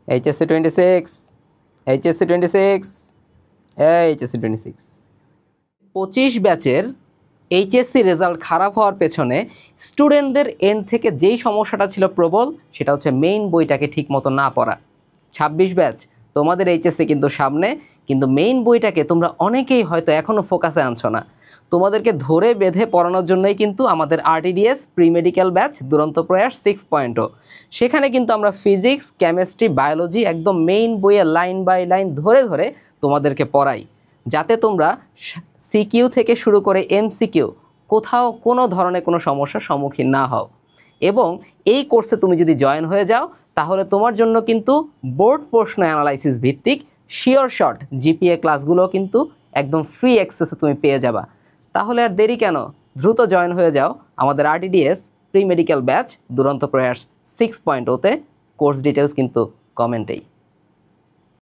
HSC 26, HSC 26, HSC 26। 25 ব্যাচের HSC result খারাপ হওয়ার পেছনে স্টুডেন্টদের এন্ড থেকে যেই সমস্যাটা ছিল প্রবল, সেটা হচ্ছে মেইন বইটাকে ঠিকমতো না পড়া। 26 ব্যাচ তোমাদের এইচএসসি কিন্তু সামনে, কিন্তু মেইন বইটাকে তোমরা অনেকেই হয়তো এখনও ফোকাসে আনছো না। তোমাদেরকে ধরে বেঁধে পড়ানোর জন্যই কিন্তু আমাদের আরটিডিএস প্রি মেডিকেল ব্যাচ দুরন্ত প্রয়াস 6.0। সেখানে কিন্তু আমরা ফিজিক্স, কেমিস্ট্রি, বায়োলজি একদম মেইন বইয়ে লাইন বাই লাইন ধরে ধরে তোমাদেরকে পড়াই, যাতে তোমরা সিকিউ থেকে শুরু করে এমসিকিউ কোথাও কোনো ধরনের কোনো সমস্যার সম্মুখীন না হও। এবং এই কোর্সে তুমি যদি জয়েন হয়ে যাও, তাহলে তোমার জন্য কিন্তু বোর্ড প্রশ্ন অ্যানালাইসিস ভিত্তিক শিওর শর্ট জিপিএ ক্লাসগুলো কিন্তু একদম ফ্রি অ্যাক্সেসে তুমি পেয়ে যাবা। তাহলে আর দেরি কেন, দ্রুত জয়েন হয়ে যাও আমাদের আরটিডিএস প্রি মেডিকেল ব্যাচ দুরন্ত প্রয়াস 6.0-তে। কোর্স ডিটেলস কিন্তু কমেন্টেই।